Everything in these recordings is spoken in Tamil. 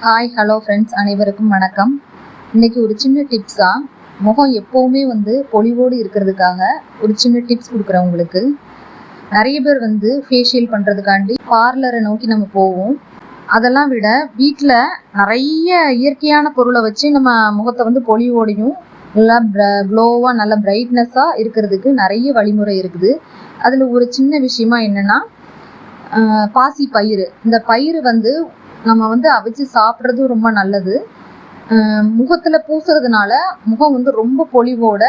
ஹாய் ஹலோ ஃப்ரெண்ட்ஸ், அனைவருக்கும் வணக்கம். இன்னைக்கு ஒரு சின்ன டிப்ஸாக முகம் எப்போவுமே பொலிவோடு இருக்கிறதுக்காக ஒரு சின்ன டிப்ஸ் கொடுக்குறேன் உங்களுக்கு. நிறைய பேர் ஃபேஷியல் பண்ணுறதுக்காண்டி பார்லரை நோக்கி நம்ம போவோம். அதெல்லாம் விட வீட்டில் நிறைய இயற்கையான பொருளை வச்சு நம்ம முகத்தை பொலிவோடையும் நல்லா க்ளோவாக நல்ல பிரைட்னஸாக இருக்கிறதுக்கு நிறைய வழிமுறை இருக்குது. அதில் ஒரு சின்ன விஷயமா என்னென்னா, பாசி பயிறு. இந்த பயிறு நம்ம அவிச்சு சாப்பிட்றது ரொம்ப நல்லது. முகத்தில் பூசுறதுனால முகம் ரொம்ப பொலிவோட,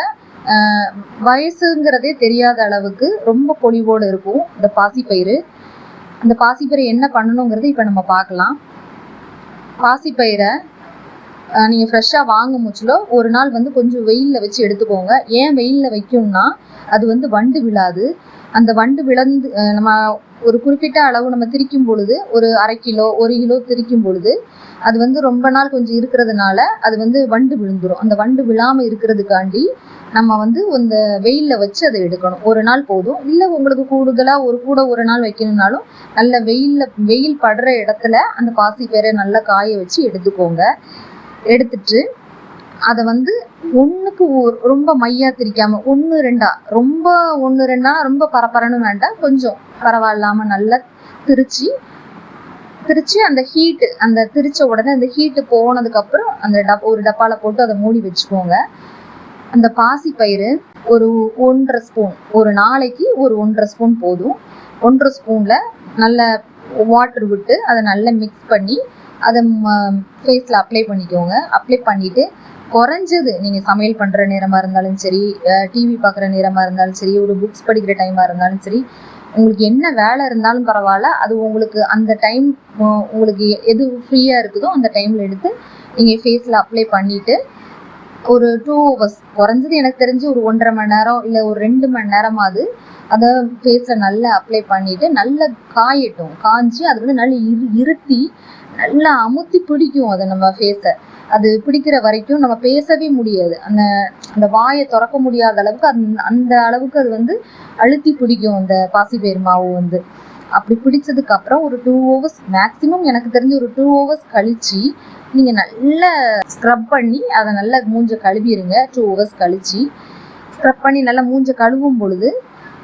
வயசுங்கிறதே தெரியாத அளவுக்கு ரொம்ப பொலிவோடு இருக்கும் இந்த பாசிப்பயிறு. அந்த பாசிப்பயிரை என்ன பண்ணணுங்கிறது இப்போ நம்ம பார்க்கலாம். பாசிப்பயிரை நீங்கள் ஃப்ரெஷ்ஷாக வாங்க முச்சிலோ ஒரு நாள் கொஞ்சம் வெயிலில் வச்சு எடுத்துக்கோங்க. ஏன் வெயிலில் வைக்கணும்னா, அது வண்டு விழாது. அந்த வண்டு விழுந்து நம்ம ஒரு குறிப்பிட்ட அளவு நம்ம திரிக்கும் பொழுது, ஒரு 1/2 கிலோ 1 கிலோ திரிக்கும் பொழுது அது ரொம்ப நாள் கொஞ்சம் இருக்கிறதுனால அது வண்டு விழுந்துடும். அந்த வண்டு விழாமல் இருக்கிறதுக்காண்டி நம்ம இந்த வெயிலில் வச்சு அதை எடுக்கணும். ஒரு நாள் போதும். இல்லை உங்களுக்கு கூடுதலாக ஒரு நாள் வைக்கணும்னாலும் நல்ல வெயில் படுற இடத்துல அந்த பாசிப்பயிரை நல்லா காய வச்சு எடுத்துக்கோங்க. எடுத்துட்டு அதை ஒன்றுக்கு ரொம்ப மையா திரிக்காமல் 1-2 ரொம்ப 1-2 ரொம்ப பரப்பரன்னு வேண்டாம், கொஞ்சம் பரவாயில்லாமல் நல்லா திரிச்சு அந்த ஹீட்டு, அந்த திரிச்ச உடனே அந்த ஹீட்டு போனதுக்கப்புறம் அந்த ஒரு டப்பாவில் போட்டு அதை மூடி வச்சுக்கோங்க. அந்த பாசிப்பயிறு ஒரு 1.5 ஸ்பூன், ஒரு நாளைக்கு ஒரு 1.5 ஸ்பூன் போதும். 1.5 ஸ்பூனில் நல்ல வாட்டர் விட்டு அதை நல்லா மிக்ஸ் பண்ணி அதை ஃபேஸில் அப்ளை பண்ணிக்கோங்க. அப்ளை பண்ணிவிட்டு குறைஞ்சது நீங்கள் சமையல் பண்ணுற நேரமாக இருந்தாலும் சரி, டிவி பார்க்குற நேரமாக இருந்தாலும் சரி, ஒரு புக்ஸ் படிக்கிற டைமாக இருந்தாலும் சரி, உங்களுக்கு என்ன வேலை இருந்தாலும் பரவாயில்ல, அது உங்களுக்கு அந்த டைம் உங்களுக்கு எது ஃப்ரீயாக இருக்குதோ அந்த டைமில் எடுத்து நீங்கள் ஃபேஸில் அப்ளை பண்ணிவிட்டு ஒரு 2 hours, குறைஞ்சது எனக்கு தெரிஞ்சு ஒரு 1.5 மணி நேரம் இல்லை ஒரு 2 மணி நேரமாவது அதை ஃபேஸில் நல்லா அப்ளை பண்ணிவிட்டு நல்லா காயட்டும். காய்ஞ்சி அது நல்லா இருத்தி நல்லா அமுத்தி பிடிக்கும். அதை நம்ம ஃபேஸை அது பிடிக்கிற வரைக்கும் நம்ம பேசவே முடியாது. அந்த வாயை திறக்க முடியாத அளவுக்கு அந்த அளவுக்கு அது அழுத்தி பிடிக்கும் அந்த பாசிப்பயிறு மாவு. அப்படி பிடிச்சதுக்கு அப்புறம் ஒரு 2 hours மேக்ஸிமம், எனக்கு தெரிஞ்சு ஒரு 2 hours கழிச்சு நீங்கள் நல்லா ஸ்க்ரப் பண்ணி அதை நல்லா மூஞ்சை கழுவிடுங்க. 2 hours கழிச்சு ஸ்க்ரப் பண்ணி நல்லா மூஞ்சை கழுவும் பொழுது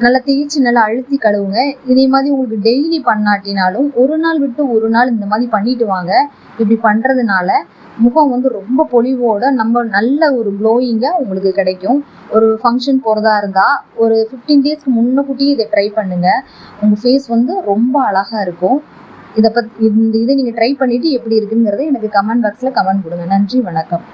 நல்லா தேய்ச்சி நல்லா அழுத்தி கழுவுங்க. இதே மாதிரி உங்களுக்கு டெய்லி பண்ணாட்டினாலும் ஒரு நாள் விட்டு ஒரு நாள் இந்த மாதிரி பண்ணிட்டு வாங்க. இப்படி பண்ணுறதுனால முகம் ரொம்ப பொலிவோட நம்ம நல்ல ஒரு க்ளோயிங்காக உங்களுக்கு கிடைக்கும். ஒரு ஃபங்க்ஷன் போகிறதா இருந்தால் ஒரு 15 டேஸ்க்கு முன்னக்கூட்டியே இதை ட்ரை பண்ணுங்கள். உங்கள் ஃபேஸ் ரொம்ப அழகாக இருக்கும். இதை நீங்கள் ட்ரை பண்ணிவிட்டு எப்படி இருக்குங்கிறத எனக்கு கமெண்ட் பாக்ஸில் கமெண்ட் கொடுங்க. நன்றி, வணக்கம்.